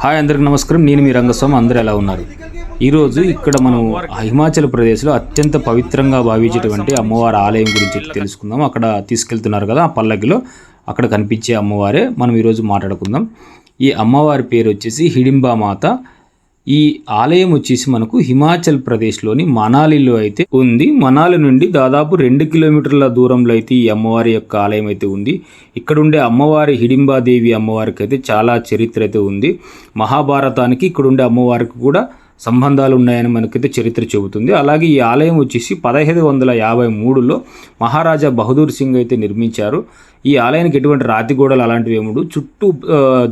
Hi అందరికి నమస్కారం. నేను మీ రంగస్వామి. అందరూ ఎలా ఉన్నారు? ఈరోజు ఇక్కడ మనం హిమాచల్ ప్రదేశ్లో అత్యంత పవిత్రంగా భావించేటువంటి అమ్మవారి ఆలయం గురించి తెలుసుకుందాం. అక్కడ తీసుకెళ్తున్నారు కదా ఆ పల్లకిలో, అక్కడ కనిపించే అమ్మవారే మనం ఈరోజు మాట్లాడుకుందాం. ఈ అమ్మవారి పేరు వచ్చేసి హిడింబా మాత. ఈ ఆలయం వచ్చేసి మనకు హిమాచల్ ప్రదేశ్లోని మనాలిలో అయితే ఉంది. మనాలి నుండి దాదాపు 2 కిలోమీటర్ల దూరంలో అయితే ఈ అమ్మవారి యొక్క ఆలయం అయితే ఉంది. ఇక్కడ ఉండే అమ్మవారి హిడింబాదేవి అమ్మవారికి అయితే చాలా చరిత్ర అయితే ఉంది. మహాభారతానికి ఇక్కడ ఉండే అమ్మవారికి కూడా సంబంధాలు ఉన్నాయని మనకైతే చరిత్ర చెబుతుంది. అలాగే ఈ ఆలయం వచ్చేసి 1553లో మహారాజా బహదూర్ సింగ్ అయితే నిర్మించారు. ఈ ఆలయానికి ఎటువంటి రాతి గోడలు అలాంటివి ఏముండు, చుట్టూ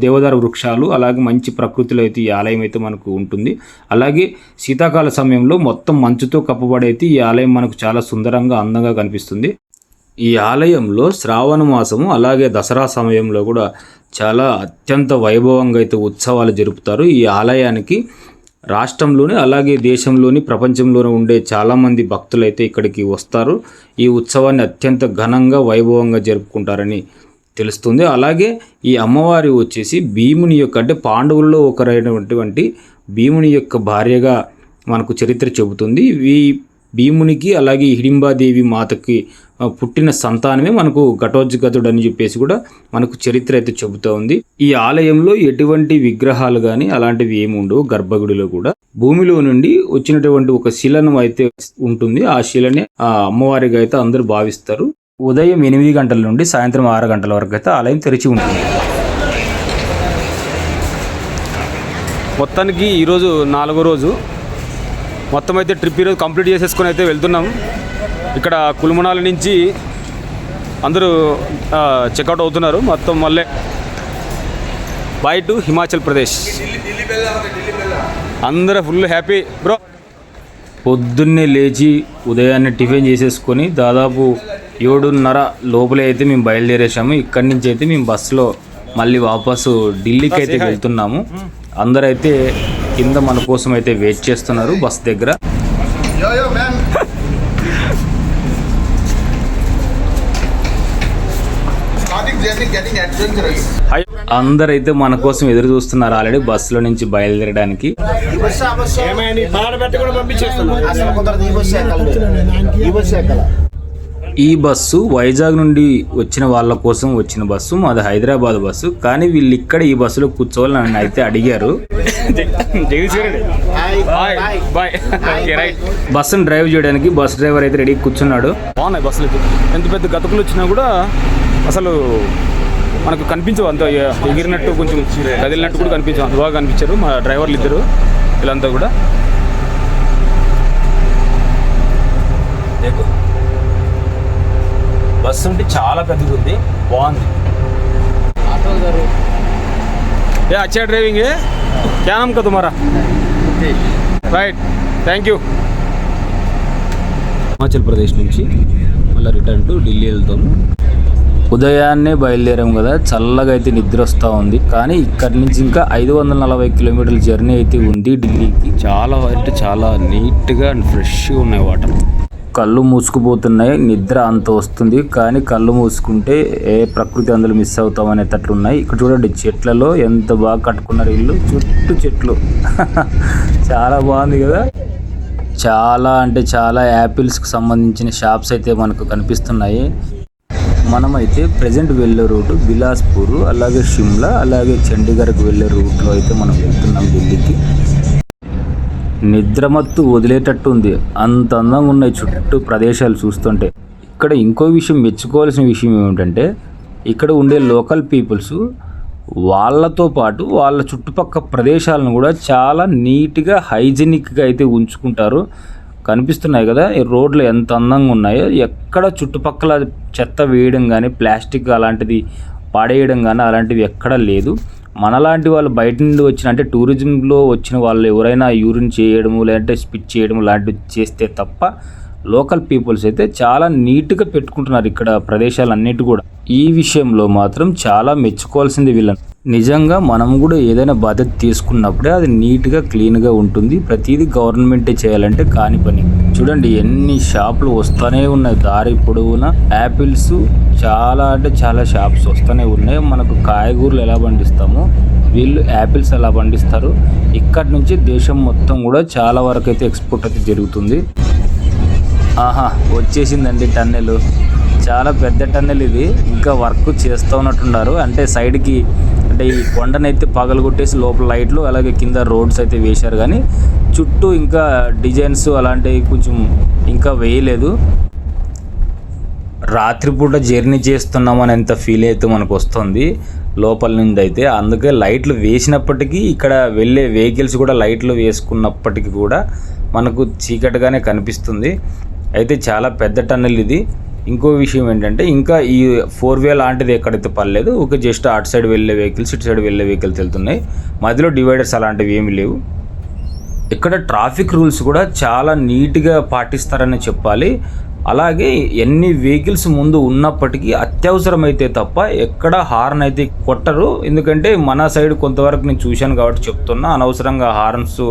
దేవదారు వృక్షాలు, అలాగే మంచి ప్రకృతిలో అయితే ఈ ఆలయం అయితే మనకు ఉంటుంది. అలాగే శీతాకాల సమయంలో మొత్తం మంచుతో కప్పబడైతే ఈ ఆలయం మనకు చాలా సుందరంగా అందంగా కనిపిస్తుంది. ఈ ఆలయంలో శ్రావణ మాసము అలాగే దసరా సమయంలో కూడా చాలా అత్యంత వైభవంగా అయితే ఉత్సవాలు జరుపుతారు. ఈ ఆలయానికి రాష్ట్రంలోని అలాగే దేశంలోని ప్రపంచంలోనే ఉండే చాలామంది భక్తులు అయితే ఇక్కడికి వస్తారు. ఈ ఉత్సవాన్ని అత్యంత ఘనంగా వైభవంగా జరుపుకుంటారని తెలుస్తుంది. అలాగే ఈ అమ్మవారి వచ్చేసి భీముని యొక్క అంటే పాండవుల్లో ఒకరైనటువంటి భీముని యొక్క భార్యగా మనకు చరిత్ర చెబుతుంది. ఈ భీమునికి అలాగే హిడింబాదేవి మాతకి పుట్టిన సంతానమే మనకు ఘటోత్కచుడు అని చెప్పేసి కూడా మనకు చరిత్ర అయితే చెబుతూ ఉంది. ఈ ఆలయంలో ఎటువంటి విగ్రహాలు కానీ అలాంటివి ఏమి ఉండవు. గర్భగుడిలో కూడా భూమిలో నుండి వచ్చినటువంటి ఒక శిలను అయితే ఉంటుంది. ఆ శిలని ఆ అమ్మవారిగా అయితే అందరూ భావిస్తారు. ఉదయం 8 గంటల నుండి సాయంత్రం 6 గంటల వరకు అయితే ఆలయం తెరిచి ఉంటుంది. మొత్తానికి ఈరోజు 4వ రోజు. మొత్తం అయితే ట్రిప్ ఈరోజు కంప్లీట్ చేసేసుకొని అయితే వెళ్తున్నాం. ఇక్కడ కుల్మనాల నుంచి అందరూ చెక్అవుట్ అవుతున్నారు. మొత్తం మళ్ళీ బాయ్ టు హిమాచల్ ప్రదేశ్. అందరూ ఫుల్ హ్యాపీ బ్రో. పొద్దున్నే లేచి ఉదయాన్నే టిఫిన్ చేసేసుకొని దాదాపు 7:30 లోపలే అయితే మేము బయలుదేరేసాము. ఇక్కడి నుంచి అయితే మేము బస్సులో మళ్ళీ వాపసు ఢిల్లీకి అయితే వెళ్తున్నాము. అందరైతే కింద మన కోసం అయితే వెయిట్ చేస్తున్నారు బస్ దగ్గర. అందరైతే మన కోసం ఎదురు చూస్తున్నారు ఆల్రెడీ బస్సులో నుంచి బయలుదేరడానికి. ఈ బస్సు వైజాగ్ నుండి వచ్చిన వాళ్ళ కోసం వచ్చిన బస్సు, మాది హైదరాబాద్ బస్సు. కానీ వీళ్ళు ఇక్కడ ఈ బస్సులో కూర్చోవాలి నన్ను అయితే అడిగారు. బస్సును డ్రైవ్ చేయడానికి బస్ డ్రైవర్ అయితే రెడీ కూర్చున్నాడు. బాగున్నాయి బస్సులు. ఎంత పెద్ద గతుకులు వచ్చినా కూడా అసలు మనకు కనిపించవు. అంత ఎగిరినట్టు కొంచెం కదిలినట్టు కూడా కనిపించవు. అంత బాగా కనిపించారు మా డ్రైవర్లు ఇద్దరు. వీళ్ళంతా కూడా బస్సు ఉంటే చాలా పెద్దగా ఉంది, బాగుంది. ఏ అచ్చా డ్రైవింగ్ క్యా నామ్ కా తుమారా? Right, thank you. Himachal Pradesh నుంచి మళ్ళీ రిటర్న్ టు ఢిల్లీ వెళ్తాము. ఉదయాన్నే బయలుదేరాము కదా, చల్లగా అయితే నిద్ర వస్తూ ఉంది. కానీ ఇక్కడి నుంచి ఇంకా 540 కిలోమీటర్ల జర్నీ అయితే ఉంది ఢిల్లీకి. చాలా అంటే చాలా నీట్గా అండ్ ఫ్రెష్గా ఉన్నాయి వాటర్. కళ్ళు మూసుకుపోతున్నాయి, నిద్ర అంత వస్తుంది. కానీ కళ్ళు మూసుకుంటే ఏ ప్రకృతి అందులో మిస్ అవుతాం అనేటట్లు ఉన్నాయి. ఇక్కడ చూడండి చెట్లలో ఎంత బాగా కట్టుకున్నారు ఇల్లు, చుట్టూ చెట్లు. చాలా బాగుంది కదా. చాలా అంటే చాలా యాపిల్స్కి సంబంధించిన షాప్స్ అయితే మనకు కనిపిస్తున్నాయి. మనమైతే ప్రజెంట్ వెళ్ళే రూటు బిలాస్పూర్, అలాగే షిమ్లా, అలాగే చండీగఢ్కి వెళ్ళే రూట్లో అయితే మనం వెళ్తున్నాం ఢిల్లీకి. నిద్రమత్తు వదిలేటట్టు ఉంది, అంత అందంగా ఉన్నాయి చుట్టూ ప్రదేశాలు చూస్తుంటే. ఇక్కడ ఇంకో విషయం మెచ్చుకోవాల్సిన విషయం ఏమిటంటే ఇక్కడ ఉండే లోకల్ పీపుల్స్ వాళ్ళతో పాటు వాళ్ళ చుట్టుపక్కల ప్రదేశాలను కూడా చాలా నీట్గా హైజీనిక్గా అయితే ఉంచుకుంటారు. కనిపిస్తున్నాయి కదా ఈ రోడ్లు ఎంత అందంగా ఉన్నాయో. ఎక్కడ చుట్టుపక్కల చెత్త వేయడం కానీ ప్లాస్టిక్ అలాంటిది పాడేయడం కానీ అలాంటివి ఎక్కడా లేదు. మనలాంటి వాళ్ళు బయట నుండి వచ్చిన అంటే టూరిజంలో వచ్చిన వాళ్ళు ఎవరైనా యూరిన్ చేయడము లేదంటే స్పిట్ చేయడం లాంటివి చేస్తే తప్ప లోకల్ పీపుల్స్ అయితే చాలా నీట్గా పెట్టుకుంటున్నారు ఇక్కడ ప్రదేశాలన్నిటి కూడా. ఈ విషయంలో మాత్రం చాలా మెచ్చుకోవాల్సింది వీళ్ళని. నిజంగా మనం కూడా ఏదైనా బాధ్యత తీసుకున్నప్పుడే అది నీట్గా క్లీన్గా ఉంటుంది. ప్రతిదీ గవర్నమెంటే చేయాలంటే కాని పని. చూడండి ఎన్ని షాపులు వస్తూనే ఉన్నాయి దారి పొడవునా. యాపిల్స్ చాలా అంటే చాలా షాప్స్ వస్తూనే ఉన్నాయి. మనకు కాయగూరలు ఎలా పండిస్తామో వీళ్ళు యాపిల్స్ ఎలా పండిస్తారు. ఇక్కడి నుంచి దేశం మొత్తం కూడా చాలా వరకు అయితే ఎక్స్పోర్ట్ అయితే జరుగుతుంది. ఆహా, వచ్చేసిందండి టన్నెల్. చాలా పెద్ద టన్నెల్ ఇది. ఇంకా వర్క్ చేస్తూ ఉన్నట్టున్నారు. అంటే సైడ్కి అంటే ఈ కొండనైతే పగలగొట్టేసి లోపల లైట్లు అలాగే కింద రోడ్స్ అయితే వేశారు, కానీ చుట్టూ ఇంకా డిజైన్స్ అలాంటివి కొంచెం ఇంకా వేయలేదు. రాత్రిపూట జర్నీ చేస్తున్నామని ఎంత ఫీల్ అయితే మనకు వస్తుంది లోపల నుండి అయితే. అందుకే లైట్లు వేసినప్పటికీ ఇక్కడ వెళ్ళే వెహికల్స్ కూడా లైట్లు వేసుకున్నప్పటికీ కూడా మనకు చీకటిగానే కనిపిస్తుంది. అయితే చాలా పెద్ద టన్నెల్ ఇది. ఇంకో విషయం ఏంటంటే ఇంకా ఈ 4-వే లాంటిది ఎక్కడైతే పర్లేదు, ఒక జస్ట్ అటు సైడ్ వెళ్ళే వెహికల్స్ ఇటు సైడ్ వెళ్ళే వెహికల్స్ వెళ్తున్నాయి. మధ్యలో డివైడర్స్ అలాంటివి ఏమీ లేవు. ఇక్కడ ట్రాఫిక్ రూల్స్ కూడా చాలా నీట్గా పాటిస్తారని చెప్పాలి. అలాగే ఎన్ని వెహికల్స్ ముందు ఉన్నప్పటికీ అత్యవసరమైతే తప్ప ఎక్కడ హార్న్ అయితే కొట్టరు. ఎందుకంటే మన సైడ్ కొంతవరకు నేను చూశాను కాబట్టి చెప్తున్నా. అనవసరంగా హార్న్స్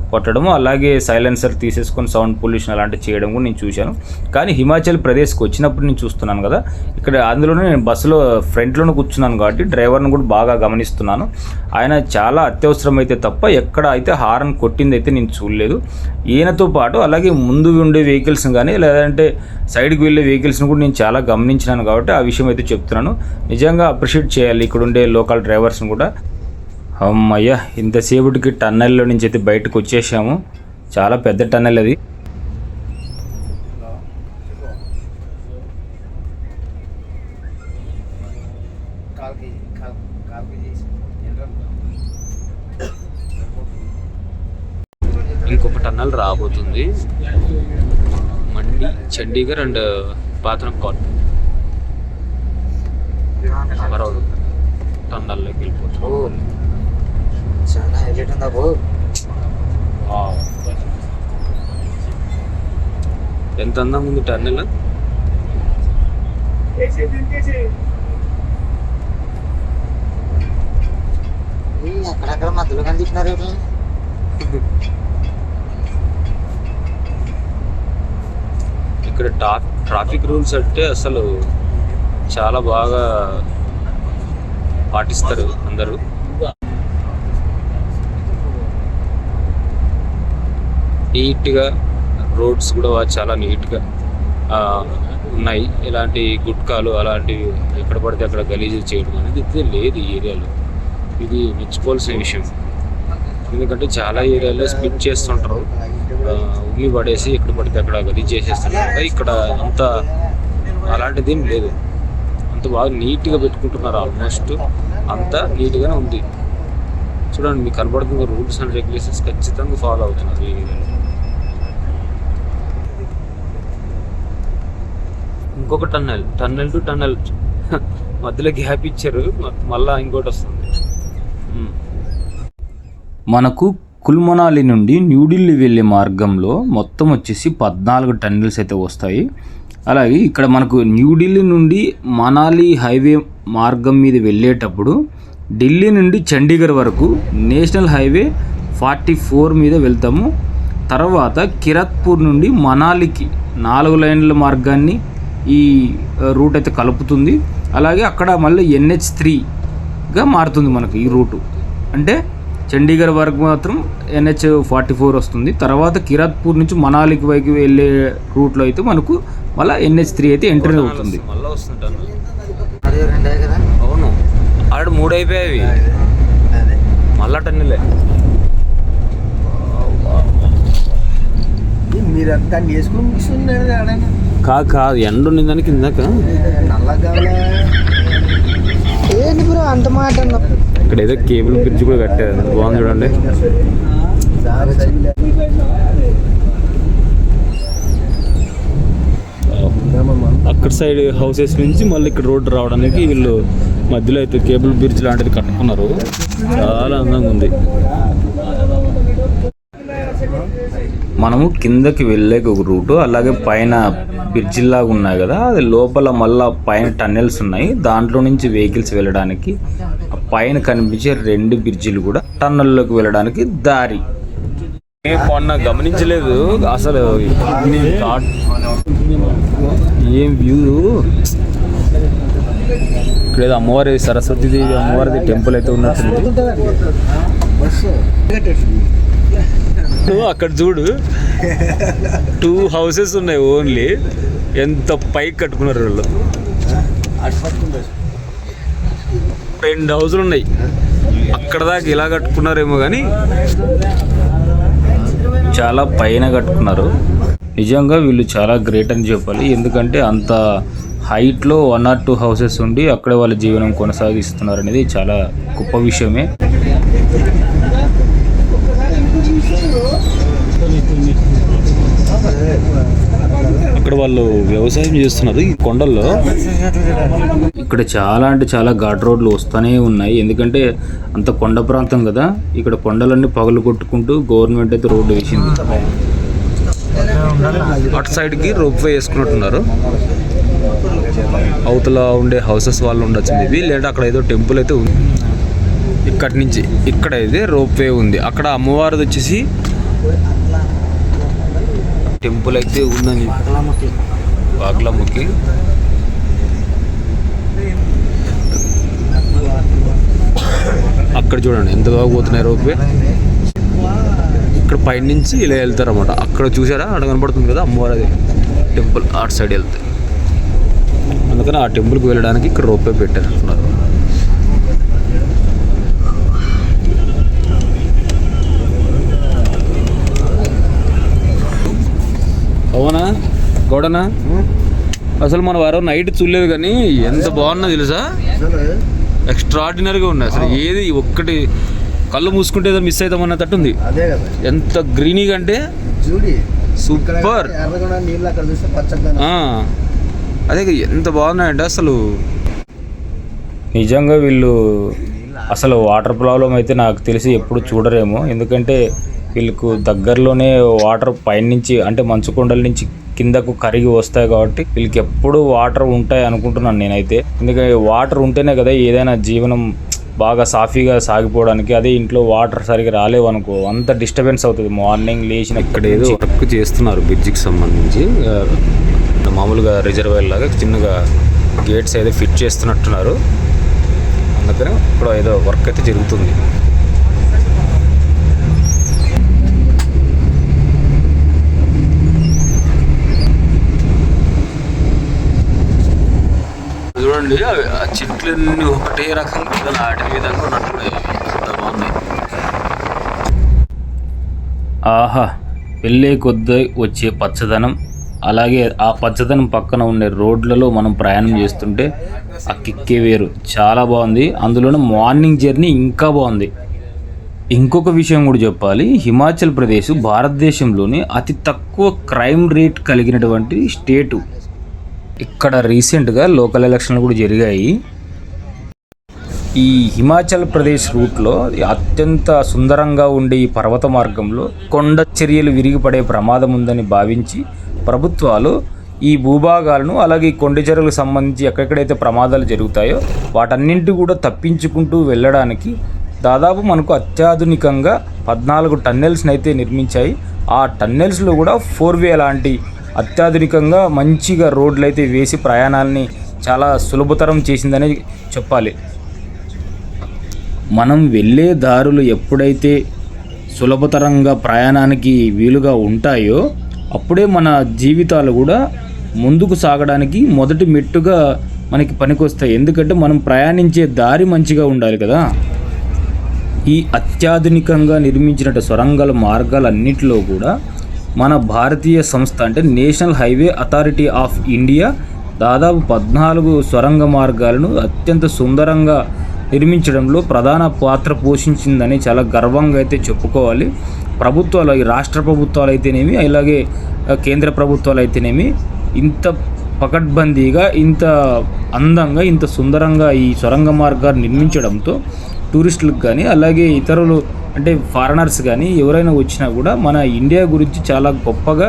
కొట్టడము అలాగే సైలెన్సర్ తీసేసుకొని సౌండ్ పొల్యూషన్ అలాంటివి చేయడం కూడా నేను చూశాను. కానీ హిమాచల్ ప్రదేశ్కి వచ్చినప్పుడు నేను చూస్తున్నాను కదా, ఇక్కడ అందులోనే నేను బస్సులో ఫ్రంట్లోనే కూర్చున్నాను కాబట్టి డ్రైవర్ని కూడా బాగా గమనిస్తున్నాను. ఆయన చాలా అత్యవసరమైతే తప్ప ఎక్కడ అయితే హార్న్ కొట్టింది అయితే నేను చూడలేదు. ఈయనతో పాటు అలాగే ముందు ఉండే వెహికల్స్ని కానీ లేదంటే సైడ్కి వెళ్ళే వెహికల్స్ని కూడా నేను చాలా గమనించినాను కాబట్టి ఆ విషయం అయితే చెప్తున్నాను. నిజంగా అప్రిషియేట్ చేయాలి ఇక్కడ ఉండే లోకల్ డ్రైవర్స్ని కూడా. అమ్మయ్య, ఇంతసేపటికి టన్నెల్లో నుంచి అయితే బయటకు వచ్చేసాము. చాలా పెద్ద టన్నెల్ అది. ఇంకొక టన్నెల్ రాబోతుంది. మండి, చండీగఢ్ అండ్ పాత్రంకోట్ టన్నెల్లోకి వెళ్ళిపోతుంది. చాలా హైలైట్ ఉందా బో. ఎంత అందంగా ఉంది టన్నెల్. అక్కడక్కడ మధ్యలో కనిపిస్తున్నారు. ఇక్కడ ట్రాఫిక్ రూల్స్ అంటే అసలు చాలా బాగా పాటిస్తారు అందరూ. నీట్గా రోడ్స్ కూడా చాలా నీట్గా ఉన్నాయి. ఇలాంటి గుట్కాలు అలాంటివి ఎక్కడ పడితే అక్కడ గలీజు చేయడం అనేది అయితే లేదు ఈ ఏరియాలో. ఇది మెచ్చుకోవాల్సిన విషయం. ఎందుకంటే చాలా ఏరియాలో స్పిట్ చేస్తుంటారు, ఉమ్మి పడేసి ఎక్కడ పడితే అక్కడ గలీజ్ చేసేస్తుంటారు. ఇక్కడ అంత అలాంటిది ఏం లేదు. అంత బాగా నీట్గా పెట్టుకుంటున్నారు. ఆల్మోస్ట్ అంతా నీట్గానే ఉంది. చూడండి, మీకు కనబడుతున్న రూల్స్ అండ్ రెగ్యులేషన్స్ ఖచ్చితంగా ఫాలో అవుతున్నారు ఈ ఏరియాలో. ఇంకొక టన్నెల్ టు టన్నెల్ మధ్యలో గ్యాప్ ఇచ్చారు, మళ్ళీ ఇంకోటి వస్తుంది. మనకు కుల్మనాలి నుండి న్యూఢిల్లీ వెళ్ళే మార్గంలో మొత్తం వచ్చేసి 14 టన్నెల్స్ అయితే వస్తాయి. అలాగే ఇక్కడ మనకు న్యూఢిల్లీ నుండి మనాలి హైవే మార్గం మీద వెళ్ళేటప్పుడు ఢిల్లీ నుండి చండీగఢ్ వరకు నేషనల్ హైవే 44 మీద వెళ్తాము. తర్వాత కిరత్పూర్ నుండి మనాలికి 4 లైన్ల మార్గాన్ని ఈ రూట్ అయితే కలుపుతుంది. అలాగే అక్కడ మళ్ళీ NH3గా మారుతుంది మనకు ఈ రూటు. అంటే చండీగఢ్ వరకు మాత్రం NH44 వస్తుంది. తర్వాత కిరత్పూర్ నుంచి మనాలికి వైపు వెళ్ళే రూట్లో అయితే మనకు మళ్ళీ NH3 అయితే ఎంట్రీ అవుతుంది. మళ్ళీ వస్తుంటాను. అవును, ఆడు 3 అయిపోయాయి. మళ్ళా టన్నెలే. మీరంతా వేసుకుని కూర్చున్నారు. కాదు, ఎండ ఉన్నదాని కిందక ఏంటి బ్రో అంత మాట. ఇక్కడ ఏదో కేబుల్ బ్రిడ్జ్ కూడా కట్టారు, బాగుంది చూడండి. అక్కడ సైడ్ హౌసెస్ నుంచి మళ్ళీ ఇక్కడ రోడ్డు రావడానికి వీళ్ళు మధ్యలో అయితే కేబుల్ బ్రిడ్జ్ లాంటిది కట్టుకున్నారు. చాలా అందంగా ఉంది. మనము కిందకి వెళ్ళే ఒక రూటు, అలాగే పైన బ్రిడ్జిలాగా ఉన్నాయి కదా, అది లోపల మళ్ళా పైన టన్నెల్స్ ఉన్నాయి. దాంట్లో నుంచి వెహికల్స్ వెళ్ళడానికి పైన కనిపించే 2 బ్రిడ్జిలు కూడా టన్నెల్లోకి వెళ్ళడానికి దారి. మొన్న గమనించలేదు అసలు ఏం వ్యూ. ఇక్కడ ఏదో అమ్మవారి సరస్వతీదేవి అమ్మవారిది టెంపుల్ అయితే ఉన్నట్టుంది. అక్కడ చూడు 2 houses ఉన్నాయి ఓన్లీ. ఎంత పైకి కట్టుకున్నారు వాళ్ళు. 2 houses ఉన్నాయి. అక్కడ దాకా ఇలా కట్టుకున్నారేమో కానీ చాలా పైన కట్టుకున్నారు. నిజంగా వీళ్ళు చాలా గ్రేట్ అని చెప్పాలి. ఎందుకంటే అంత హైట్లో 1 or 2 houses ఉండి అక్కడే వాళ్ళ జీవనం కొనసాగిస్తున్నారు అనేది చాలా గొప్ప విషయమే. అక్కడ వాళ్ళు వ్యవసాయం చేస్తున్నారు ఈ కొండల్లో. ఇక్కడ చాలా అంటే చాలా ఘాట్ రోడ్లు వస్తూనే ఉన్నాయి. ఎందుకంటే అంత కొండ ప్రాంతం కదా. ఇక్కడ కొండలన్నీ పగలు కొట్టుకుంటూ గవర్నమెంట్ అయితే రోడ్డు వేసింది. అటు సైడ్కి రోప్ వే వేసుకున్నట్టున్నారు. అవతల ఉండే హౌసెస్ వాళ్ళు ఉండొచ్చు మేబీ, లేదా అక్కడ ఏదో టెంపుల్ అయితే ఉంది. ఇక్కడి నుంచి ఇక్కడ అయితే రోప్ వే ఉంది. అక్కడ అమ్మవారిది వచ్చేసి టెంపుల్ అయితే ఉందని బాగ్లాముఖి. అక్కడ చూడండి ఎంత బాగా పోతున్నాయి రోప్ వే. ఇక్కడ పైనుంచి ఇలా వెళ్తారు అన్నమాట. అక్కడ చూసారా అక్కడ కనపడుతుంది కదా అమ్మవారి టెంపుల్, అటు సైడ్ వెళ్తాయి. అందుకని ఆ టెంపుల్కి వెళ్ళడానికి ఇక్కడ రోప్ వే పెట్టారంటున్నారు. అవునా గౌడనా? అసలు మనం వారం నైట్ చూడలేదు కానీ ఎంత బాగున్నా తెలుసా. ఎక్స్ట్రాడినరీగా ఉన్నాయి అసలు. ఏది ఒక్కటి కళ్ళు మూసుకుంటే ఏదో మిస్ అవుతామన్న తట్టుంది. ఎంత గ్రీనీగా అంటే సూపర్. అదే ఎంత బాగున్నాయంటే అసలు. నిజంగా వీళ్ళు అసలు వాటర్ ప్రాబ్లం అయితే నాకు తెలిసి ఎప్పుడు చూడరేమో. ఎందుకంటే వీళ్ళకు దగ్గరలోనే వాటర్ పైనుంచి అంటే మంచు కొండల నుంచి కిందకు కరిగి వస్తాయి కాబట్టి వీళ్ళకి ఎప్పుడు వాటర్ ఉంటాయి అనుకుంటున్నాను నేనైతే. ఎందుకంటే వాటర్ ఉంటేనే కదా ఏదైనా జీవనం బాగా సాఫీగా సాగిపోవడానికి. అదే ఇంట్లో వాటర్ సరిగా రాలేవు అనుకో అంత డిస్టర్బెన్స్ అవుతుంది. మార్నింగ్ లేచిన ఇక్కడ ఏదో వర్క్ చేస్తున్నారు బ్రిడ్జికి సంబంధించి. మామూలుగా రిజర్వాయర్ లాగా చిన్నగా గేట్స్ అయితే ఫిట్ చేస్తున్నట్టున్నారు. అందుకని ఇక్కడ ఏదో వర్క్ అయితే జరుగుతుంది. చూడండి ఆ చెట్లన్నీ ఒకటే రకంగా నాటిన విధంగా ఉన్నట్టున్నాయి. అంత బాగున్నాయి. ఆహా, వెళ్ళే కొద్దీ వచ్చే పచ్చదనం, అలాగే ఆ పచ్చదనం పక్కన ఉండే రోడ్లలో మనం ప్రయాణం చేస్తుంటే ఆ కిక్కే వేరు. చాలా బాగుంది. అందులోనే మార్నింగ్ జర్నీ ఇంకా బాగుంది. ఇంకొక విషయం కూడా చెప్పాలి. హిమాచల్ ప్రదేశ్ భారతదేశంలోని అతి తక్కువ క్రైమ్ రేట్ కలిగినటువంటి స్టేటు. ఇక్కడ రీసెంట్గా లోకల్ ఎలక్షన్లు కూడా జరిగాయి. ఈ హిమాచల్ ప్రదేశ్ రూట్లో అత్యంత సుందరంగా ఉండే ఈ పర్వత మార్గంలో కొండ చర్యలు విరిగిపడే ప్రమాదం ఉందని భావించి ప్రభుత్వాలు ఈ భూభాగాలను అలాగే ఈ కొండ చర్యలకు సంబంధించి ఎక్కడెక్కడైతే ప్రమాదాలు జరుగుతాయో వాటన్నింటి కూడా తప్పించుకుంటూ వెళ్ళడానికి దాదాపు మనకు అత్యాధునికంగా 14 టన్నెల్స్ని అయితే నిర్మించాయి. ఆ టన్నెల్స్లో కూడా 4-వే లాంటి అత్యాధునికంగా మంచిగా రోడ్లు అయితే వేసి ప్రయాణాలని చాలా సులభతరం చేసిందని చెప్పాలి. మనం వెళ్ళే దారులు ఎప్పుడైతే సులభతరంగా ప్రయాణానికి వీలుగా ఉంటాయో అప్పుడే మన జీవితాలు కూడా ముందుకు సాగడానికి మొదటి మెట్టుగా మనకి పనికొస్తాయి. ఎందుకంటే మనం ప్రయాణించే దారి మంచిగా ఉండాలి కదా. ఈ అత్యాధునికంగా నిర్మించిన సొరంగాల మార్గాలన్నింటిలో కూడా మన భారతీయ సంస్థ అంటే national highway authority of India దాదాపు 14 సొరంగ మార్గాలను అత్యంత సుందరంగా నిర్మించడంలో ప్రధాన పాత్ర పోషించిందని చాలా గర్వంగా అయితే చెప్పుకోవాలి. ప్రభుత్వాలు, ఈ రాష్ట్ర ప్రభుత్వాలు అయితేనేమి అలాగే కేంద్ర ప్రభుత్వాలు అయితేనేమి ఇంత పకడ్బందీగా ఇంత అందంగా ఇంత సుందరంగా ఈ సొరంగ మార్గాన్ని నిర్మించడంతో టూరిస్టులకు కానీ అలాగే ఇతరులు అంటే ఫారినర్స్ కానీ ఎవరైనా వచ్చినా కూడా మన ఇండియా గురించి చాలా గొప్పగా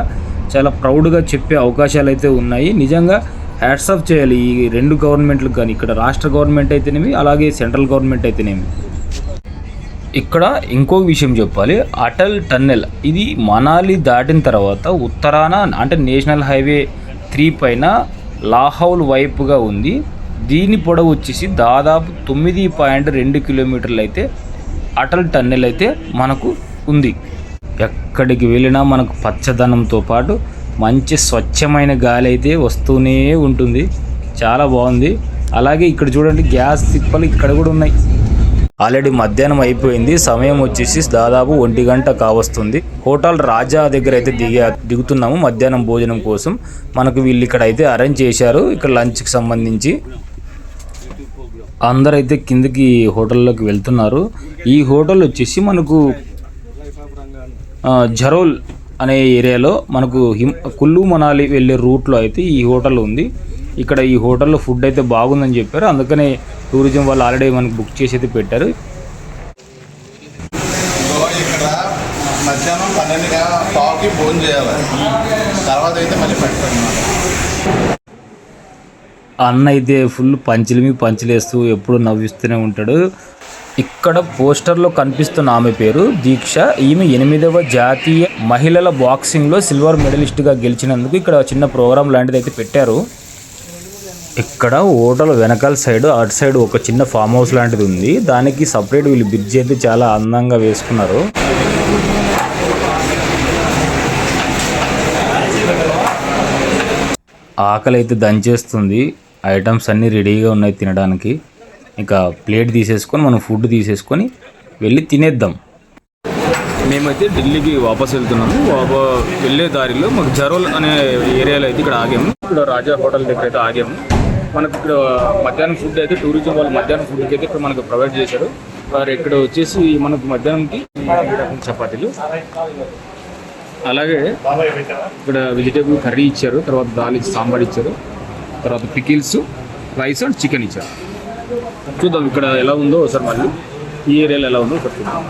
చాలా ప్రౌడ్గా చెప్పే అవకాశాలు అయితే ఉన్నాయి. నిజంగా హ్యాట్స్ ఆఫ్ చేయాలి ఈ 2 గవర్నమెంట్లకు కానీ, ఇక్కడ రాష్ట్ర గవర్నమెంట్ అయితేనేమి అలాగే సెంట్రల్ గవర్నమెంట్ అయితేనేమి. ఇక్కడ ఇంకో విషయం చెప్పాలి. అటల్ టన్నెల్ ఇది మనాలి దాటిన తర్వాత ఉత్తరాన అంటే నేషనల్ హైవే 3 పైన లాహౌల్ వైపుగా ఉంది. దీని పొడవు వచ్చేసి దాదాపు 9.2 కిలోమీటర్లు అయితే అటల్ టన్నెల్ అయితే మనకు ఉంది. ఎక్కడికి వెళ్ళినా మనకు పచ్చదనంతో పాటు మంచి స్వచ్ఛమైన గాలి అయితే వస్తూనే ఉంటుంది. చాలా బాగుంది. అలాగే ఇక్కడ చూడండి గ్యాస్ తిప్పలు ఇక్కడ కూడా ఉన్నాయి. ఆల్రెడీ మధ్యాహ్నం అయిపోయింది. సమయం వచ్చేసి దాదాపు 1 గంట కావస్తుంది. హోటల్ రాజా దగ్గర అయితే దిగుతున్నాము మధ్యాహ్నం భోజనం కోసం. మనకు వీళ్ళు ఇక్కడ అయితే అరేంజ్ చేశారు. ఇక్కడ లంచ్కి సంబంధించి అందరైతే కిందకి హోటల్లోకి వెళ్తున్నారు. ఈ హోటల్ వచ్చేసి మనకు జరోల్ అనే ఏరియాలో మనకు కుల్లు మనాలి వెళ్ళే రూట్లో అయితే ఈ హోటల్ ఉంది. ఇక్కడ ఈ హోటల్లో ఫుడ్ అయితే బాగుందని చెప్పారు. అందుకనే టూరిజం వాళ్ళు ఆల్రెడీ మనకు బుక్ చేసి అయితే పెట్టారు. ఇక్కడ మధ్యాహ్నం 12:15కి భోజనం చేయాలి. తర్వాత అయితే మళ్ళీ పెడతారు. అన్న అయితే ఫుల్ పంచులేస్తూ ఎప్పుడు నవ్విస్తూనే ఉంటాడు. ఇక్కడ పోస్టర్లో కనిపిస్తున్న ఆమె పేరు దీక్ష. ఈమె 8వ జాతీయ మహిళల బాక్సింగ్లో సిల్వర్ మెడలిస్ట్గా గెలిచినందుకు ఇక్కడ చిన్న ప్రోగ్రాం లాంటిది అయితే పెట్టారు. ఇక్కడ హోటల్ వెనకాల సైడ్ అటు సైడ్ ఒక చిన్న ఫామ్ హౌస్ లాంటిది ఉంది. దానికి సపరేట్ వీళ్ళు బ్రిడ్జ్ అయితే చాలా అందంగా వేసుకున్నారు. ఆకలి అయితే దంచేస్తుంది. ఐటమ్స్ అన్నీ రెడీగా ఉన్నాయి తినడానికి. ఇంకా ప్లేట్ తీసేసుకొని మనం ఫుడ్ తీసేసుకొని వెళ్ళి తినేద్దాం. మేమైతే ఢిల్లీకి వాపస్ వెళ్తున్నాము. వెళ్ళే దారిలో మాకు జరోల్ అనే ఏరియాలో అయితే ఇక్కడ ఆగాము. ఇక్కడ రాజా హోటల్ దగ్గర అయితే ఆగాము. మనకు ఇక్కడ మధ్యాహ్నం ఫుడ్ అయితే టూరిజం వాళ్ళు మధ్యాహ్నం ఫుడ్కి అయితే ఇక్కడ మనకు ప్రొవైడ్ చేశారు. వారు ఇక్కడ వచ్చేసి మనకు మధ్యాహ్నంకి చపాతీలు, అలాగే ఇక్కడ వెజిటేబుల్ కర్రీ ఇచ్చారు, తర్వాత దాల్ సాంబార్ ఇచ్చారు, తర్వాత పికిల్స్, రైస్ అండ్ చికెన్ ఇచ్చారు. చూద్దాం ఇక్కడ ఎలా ఉందో ఒకసారి, మళ్ళీ ఈ ఏరియాలో ఎలా ఉందో ఒకసారి చూద్దాం.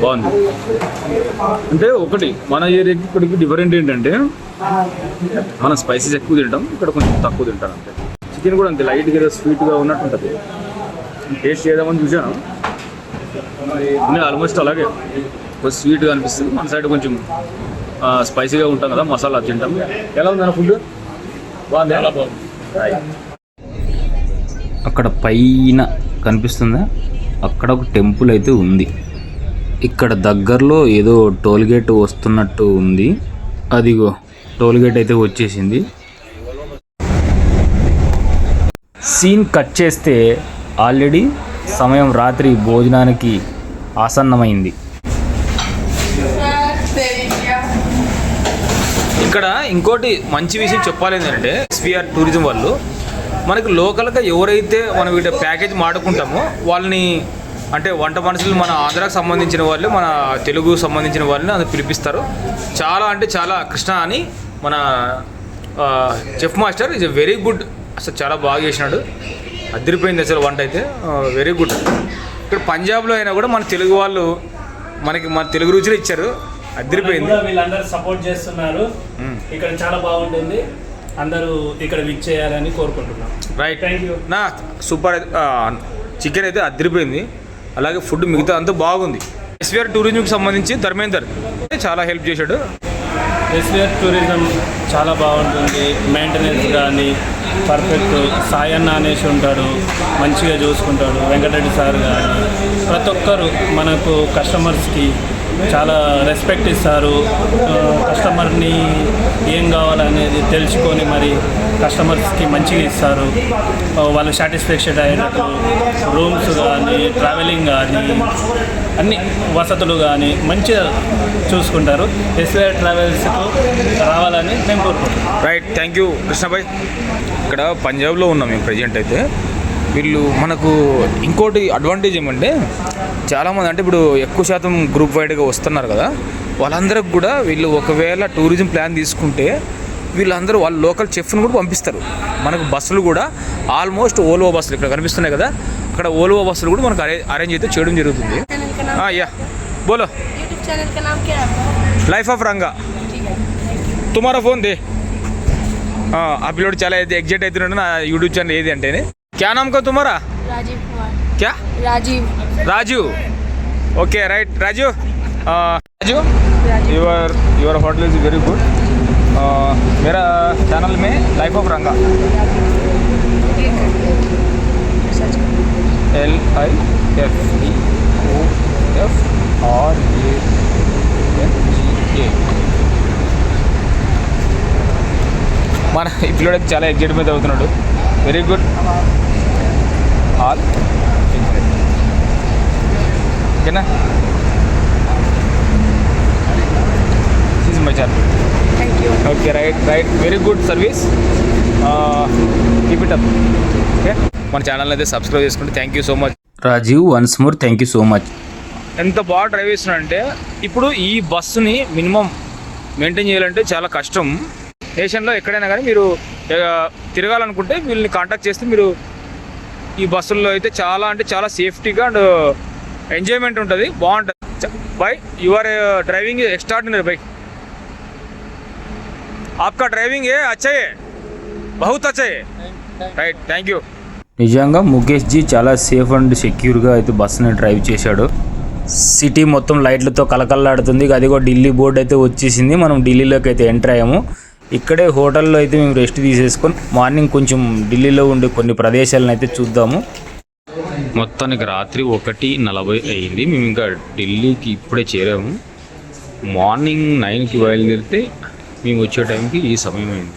బాగుంది. అంటే ఒకటి మన ఏరియాకి ఇక్కడికి డిఫరెంట్ ఏంటంటే మనం స్పైసెస్ ఎక్కువ తింటాం, ఇక్కడ కొంచెం తక్కువ తింటాం అంతే. చికెన్ కూడా అంతే లైట్గా స్వీట్గా ఉన్నట్టు ఉంటుంది. టేస్ట్ చేద్దామని చూసాను, అన్నీ ఆల్మోస్ట్ అలాగే కొంచెం స్వీట్గా అనిపిస్తుంది. మన సైడ్ కొంచెం స్పైసీగా ఉంటాం కదా, మసాలా తింటాం. ఎలా ఉంది ఫుడ్? బాగుంది, ఎలా బాగుంది. అక్కడ పైన కనిపిస్తుందా, అక్కడ ఒక టెంపుల్ అయితే ఉంది. ఇక్కడ దగ్గరలో ఏదో టోల్గేట్ వస్తున్నట్టు ఉంది. అదిగో టోల్గేట్ అయితే వచ్చేసింది. సీన్ కట్ చేస్తే ఆల్రెడీ సమయం రాత్రి భోజనానికి ఆసన్నమైంది. ఇక్కడ ఇంకోటి మంచి విషయం చెప్పాలి ఏంటంటే ఎస్పీఆర్ టూరిజం వాళ్ళు మనకి లోకల్గా ఎవరైతే మనం వీటి ప్యాకేజ్ మాడుకుంటామో వాళ్ళని, అంటే వంట మనుషులు మన ఆంధ్రాకి సంబంధించిన వాళ్ళు, మన తెలుగు సంబంధించిన వాళ్ళని అది పిలిపిస్తారు. చాలా అంటే చాలా కృష్ణ అని మన chef master is very good. అసలు చాలా బాగా చేసినాడు, అదిరిపోయింది అసలు వంట అయితే, వెరీ గుడ్. ఇక్కడ పంజాబ్లో అయినా కూడా మన తెలుగు వాళ్ళు మనకి మన తెలుగు రుచులు ఇచ్చారు, అదిరిపోయింది. వీళ్ళందరూ సపోర్ట్ చేస్తున్నారు. ఇక్కడ చాలా బాగుంటుంది, అందరూ ఇక్కడ విచ్ చేయాలని కోరుకుంటున్నాం. Right, thank you. నా సూపర్. చికెన్ అయితే అదిరిపోయింది, అలాగే ఫుడ్ మిగతా అంతా బాగుంది. ఎస్వీఆర్ టూరిజంకి సంబంధించి ధర్మేందర్ చాలా హెల్ప్ చేశాడు. ఎస్వీఆర్ టూరిజం చాలా బాగుంటుంది, మెయింటెనెన్స్ కానీ పర్ఫెక్ట్. సాయన్న అనేసి ఉంటాడు, మంచిగా చూసుకుంటాడు. వెంకటరెడ్డి సార్ కానీ ప్రతి ఒక్కరు మనకు కస్టమర్స్కి చాలా రెస్పెక్ట్ ఇస్తారు. కస్టమర్ని ఏం కావాలనేది తెలుసుకొని మరి కస్టమర్స్కి మంచిగా ఇస్తారు. వాళ్ళు సాటిస్ఫాక్షన్ అయ్యేటట్టు రూమ్స్ కానీ, ట్రావెలింగ్ కానీ, అన్ని వసతులు కానీ మంచిగా చూసుకుంటారు. ఎస్వీఆర్ ట్రావెల్స్కు రావాలని మేము కోరుకుంటున్నాం. Right, thank you Krishnabhai. ఇక్కడ పంజాబ్లో ఉన్నాం మేము ప్రజెంట్ అయితే. వీళ్ళు మనకు ఇంకోటి అడ్వాంటేజ్ ఏమంటే చాలామంది, అంటే ఇప్పుడు ఎక్కువ శాతం గ్రూప్ వైడ్గా వస్తున్నారు కదా, వాళ్ళందరికి కూడా వీళ్ళు ఒకవేళ టూరిజం ప్లాన్ తీసుకుంటే వీళ్ళందరూ వాళ్ళ లోకల్ చెఫ్ని కూడా పంపిస్తారు. మనకు బస్సులు కూడా ఆల్మోస్ట్ ఓల్వో బస్సులు ఇక్కడ కనిపిస్తున్నాయి కదా, అక్కడ ఓల్వో బస్సులు కూడా మనకు అరేంజ్ అయితే చేయడం జరుగుతుంది. యా బోలో. यूट्यूब चैनल का नाम क्या है? लाइफ ऑफ रंगा. तुम्हारा फ़ोन दे. ఆ పిల్లోడు చాలా ఎగ్జైట్ అవుతున్నాడు నా యూట్యూబ్ ఛానల్ ఏది అంటే క్యా నామ్ కో తుమారా राजीव कुमार क्या Rajiv Raju okay right Raju Raju your hotel is very good मेरा चैनल में लाइफ ऑफ रंगा LIFEOFRANGA మన ఈ పిల్లడికి చాలా ఎగ్జైట్మెంట్ అవుతున్నాడు వెరీ గుడ్ ఆల్ ఓకేనా this is my channel thank you okay right very good service keep it up okay మన ఛానల్ అయితే సబ్స్క్రైబ్ చేసుకుంటే thank you so much Rajiv once more thank you so much. ఎంత బాగా drive చేస్తున్నా అంటే ఇప్పుడు ఈ బస్సుని మినిమం మెయింటైన్ చేయాలంటే చాలా కష్టం. నేషన్లో ఎక్కడైనా కానీ మీరు తిరగాలనుకుంటే వీళ్ళని కాంటాక్ట్ చేస్తే మీరు ఈ బస్సుల్లో అయితే చాలా అంటే చాలా సేఫ్టీగా అండ్ ఎంజాయ్మెంట్ ఉంటుంది, బాగుంటుంది. బై యువర్ డ్రైవింగ్ एक्स्ट्राऑर्डिनरी भाई, आपका ड्राइविंग है अच्छा है, बहुत अच्छा है. Right thank you. నిజంగా ముఖేష్ జీ చాలా సేఫ్ అండ్ సెక్యూర్గా అయితే బస్సుని డ్రైవ్ చేశాడు. సిటీ మొత్తం లైట్లతో కలకల్లాడుతుంది. అది కూడా ఢిల్లీ బోర్డు అయితే వచ్చేసింది. మనం ఢిల్లీలోకి అయితే ఎంటర్ అయ్యాము. ఇక్కడే హోటల్లో అయితే మేము రెస్ట్ తీసేసుకొని మార్నింగ్ కొంచెం ఢిల్లీలో ఉండే కొన్ని ప్రదేశాలను అయితే చూద్దాము. మొత్తానికి రాత్రి 1:40 అయింది. మేము ఇంకా ఢిల్లీకి ఇప్పుడే చేరాము. మార్నింగ్ 9కి బయలుదేరితే మేము వచ్చే టైంకి ఈ సమయం అయింది.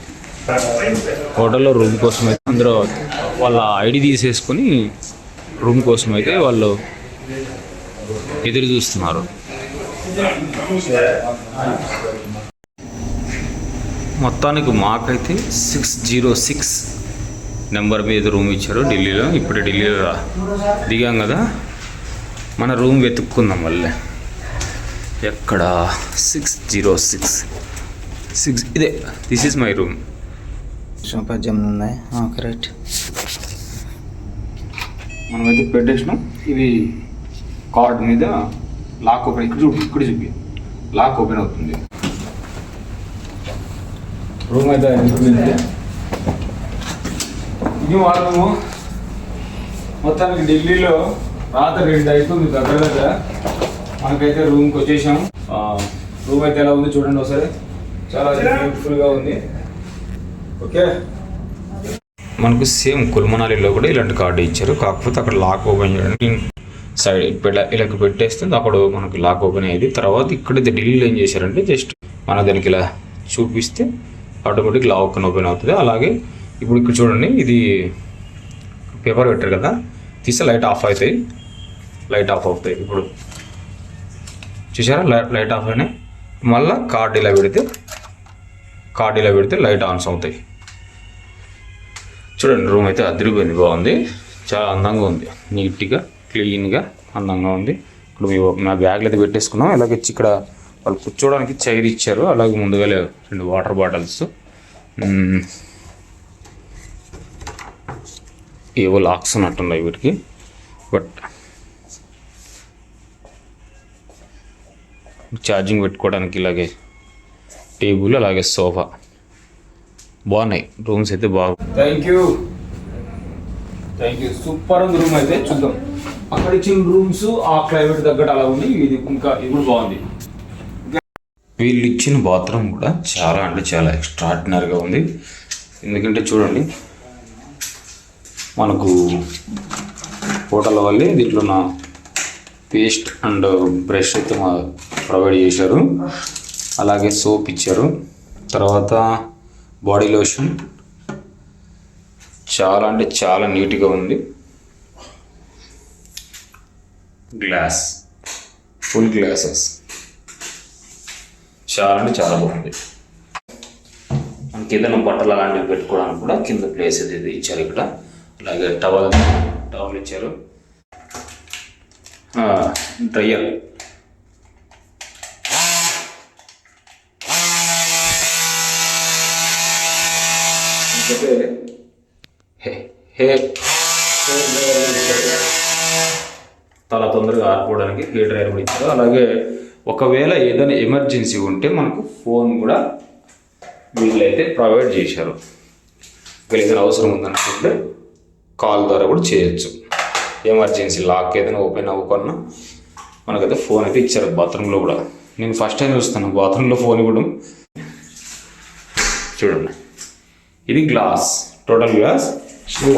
హోటల్లో రూమ్ కోసం అయితే అందరూ వాళ్ళ ఐడి తీసేసుకొని రూమ్ కోసం అయితే వాళ్ళు ఎదురు చూస్తున్నారు. మొత్తానికి మాకైతే 606 నెంబర్ మీద రూమ్ ఇచ్చారు ఢిల్లీలో. ఇప్పుడు ఢిల్లీలో దిగాం కదా, మన రూమ్ వెతుక్కుందాం మళ్ళీ. ఎక్కడ 606 ఇదే, దిస్ ఈజ్ మై రూమ్. 18 ఉన్నాయి. కరెక్ట్. మనమైతే పెట్టేసినాం. ఇవి కార్డ్ మీద లాక్ ఓపెన్, ఇక్కడ చూపి లాక్ ఓపెన్ అవుతుంది. రూమ్ అయితే ఇది వాళ్ళము. మొత్తానికి ఢిల్లీలో రాత్రి 2 అవుతుంది దగ్గర. మనకైతే రూమ్కి వచ్చేసాము. రూమ్ అయితే ఎలా ఉంది చూడండి ఒకసారి, చాలా బ్యూటిఫుల్గా ఉంది. ఓకే, మనకు సేమ్ కుల్మనాలిలో కూడా ఇలాంటి కార్డు ఇచ్చారు, కాకపోతే అక్కడ లాక్ ఓపెన్ చేయడానికి సైడ్ ఇలా పెట్టేస్తే అప్పుడు మనకు లాక్ ఓపెన్ అయ్యేది. తర్వాత ఇక్కడైతే ఢిల్లీలో ఏం చేశారంటే జస్ట్ మన దానికి ఇలా చూపిస్తే ఆటోమేటిక్ లాక్ ఓపెన్ అవుతుంది. అలాగే ఇప్పుడు ఇక్కడ చూడండి, ఇది పేపర్ పెట్టారు కదా, తీస్తే లైట్ ఆఫ్ అవుతాయి. ఇప్పుడు చూసారా, లైట్ ఆఫ్ అయినాయి. మళ్ళీ కార్డు ఇలా పెడితే లైట్ ఆన్స్ అవుతాయి. చూడండి, రూమ్ అయితే అదిరిపోయింది, బాగుంది, చాలా అందంగా ఉంది, నీట్గా క్లీన్గా అందంగా ఉంది. ఇప్పుడు మా బ్యాగ్లో అయితే పెట్టేసుకున్నాం. ఇలాగే ఇక్కడ వాళ్ళు కూర్చోవడానికి చైర్ ఇచ్చారు. అలాగే ముందుగా 2 వాటర్ బాటిల్స్, ఏవో లాక్స్ ఉన్నట్టున్నాయి వీటికి. బట్ ఛార్జింగ్ పెట్టుకోవడానికి ఇలాగే టేబుల్, అలాగే సోఫా, బాగున్నాయి. రూమ్స్ అయితే బాగుంది. Thank you. సూపర్ ఉంది రూమ్ అయితే. చూద్దాం, అక్కడ ఇచ్చిన రూమ్స్ ఆ క్లైమేట్ తగ్గట్టు అలా ఉంది. ఇది ఇప్పుడు బాగుంది. వీళ్ళు ఇచ్చిన బాత్రూమ్ కూడా చాలా అంటే చాలా ఎక్స్ట్రాడినరీగా ఉంది. ఎందుకంటే చూడండి, మనకు హోటల్ వాళ్ళే దీంట్లో నా పేస్ట్ అండ్ బ్రష్ అయితే ప్రొవైడ్ చేశారు. అలాగే సోప్ ఇచ్చారు. తర్వాత బాడీ లోషన్, చాలా అంటే చాలా నీట్గా ఉంది. గ్లాస్, ఫుల్ గ్లాసెస్, చాలా అంటే చాలా బాగుంది. మనకి ఏదైనా బట్టలు అలాంటివి పెట్టుకోవడానికి కూడా కింద ప్లేస్ ఇది ఇచ్చారు ఇక్కడ. అలాగే టవల్ ఇచ్చారు. డ్రయర్, చాలా తొందరగా ఆరిపోవడానికి హెయిర్ డ్రైయర్ కూడా ఇచ్చారు. అలాగే ఒకవేళ ఏదైనా ఎమర్జెన్సీ ఉంటే మనకు ఫోన్ కూడా వీళ్ళైతే ప్రొవైడ్ చేశారు. ఒకవేళ ఏదైనా అవసరం ఉందనుకుంటే కాల్ ద్వారా కూడా చేయొచ్చు. ఎమర్జెన్సీ లాక్ ఏదైనా ఓపెన్ అవ్వకున్నా మనకైతే ఫోన్ అయితే ఇచ్చారు బాత్రూంలో కూడా. నేను ఫస్ట్ టైం చూస్తాను బాత్రూంలో ఫోన్ ఇవ్వడం. చూడండి, ఇది గ్లాస్, టోటల్ గ్లాస్.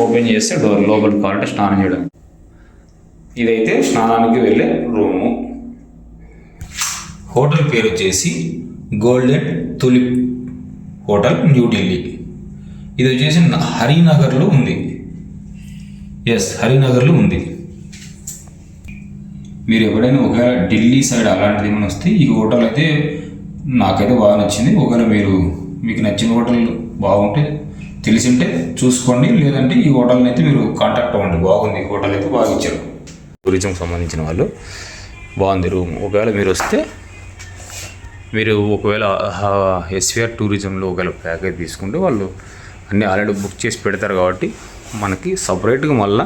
ఓపెన్ చేస్తే డోర్ లోపలికి కావాలంటే స్నానం చేయడం. ఇదైతే స్నానానికి వెళ్ళే రూము. హోటల్ పేరు వచ్చేసి గోల్డెన్ తులిప్ హోటల్, న్యూఢిల్లీ. ఇది వచ్చేసి హరినగర్లో ఉంది. హరినగర్లో ఉంది. మీరు ఎప్పుడైనా ఒకవేళ ఢిల్లీ సైడ్ అలాంటిది ఏమైనా వస్తే ఈ హోటల్ అయితే నాకైతే బాగా నచ్చింది. ఒకవేళ మీకు నచ్చిన హోటల్ బాగుంటే తెలిసింటే చూసుకోండి, లేదంటే ఈ హోటల్ని అయితే మీరు కాంటాక్ట్ అవ్వండి. బాగుంది, హోటల్ అయితే బాగా ఇచ్చారు. టూరిజంకి సంబంధించిన వాళ్ళు, బాగుంది రూమ్. ఒకవేళ మీరు వస్తే ఒకవేళ ఎస్విఆర్ టూరిజంలో ఒకవేళ ప్యాకేజ్ తీసుకుంటే వాళ్ళు అన్నీ ఆల్రెడీ బుక్ చేసి పెడతారు కాబట్టి మనకి సపరేట్గా మళ్ళీ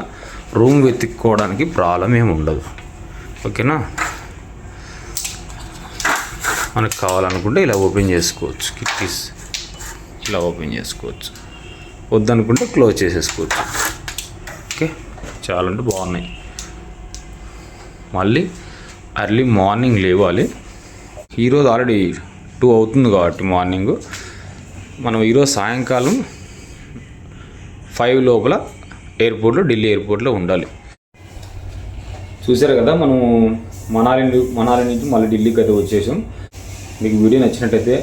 రూమ్ వెతుక్కోవడానికి ప్రాబ్లం ఏమి ఉండదు. ఓకేనా? మనకు కావాలనుకుంటే ఇలా ఓపెన్ చేసుకోవచ్చు. కిట్టీస్ ఇలా ఓపెన్ చేసుకోవచ్చు, వద్దనుకుంటే క్లోజ్ చేసేసుకోవచ్చు. ఓకే, చాలా అంటే బాగున్నాయి. మళ్ళీ ఎర్లీ మార్నింగ్ లేవాలి. ఈరోజు ఆల్రెడీ 2 అవుతుంది కాబట్టి మార్నింగ్ మనం ఈరోజు సాయంకాలం 5 లోపల ఢిల్లీ ఎయిర్పోర్ట్లో ఉండాలి. చూసారు కదా, మనం మనాలి నుంచి మళ్ళీ ఢిల్లీకి అయితే వచ్చేసాం. మీకు వీడియో నచ్చినట్టయితే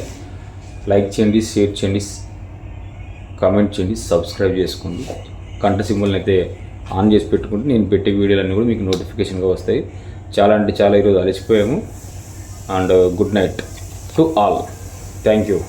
లైక్ చేయండి, షేర్ చేయండి, కామెంట్ చేయండి, సబ్స్క్రైబ్ చేసుకోండి. గంట సింబల్ని అయితే ఆన్ చేసి పెట్టుకుంటే నేను పెట్టే వీడియోలన్నీ కూడా మీకు నోటిఫికేషన్గా వస్తాయి. చాలా అంటే చాలా ఈరోజు అలసిపోయాము. And good night to all. Thank you.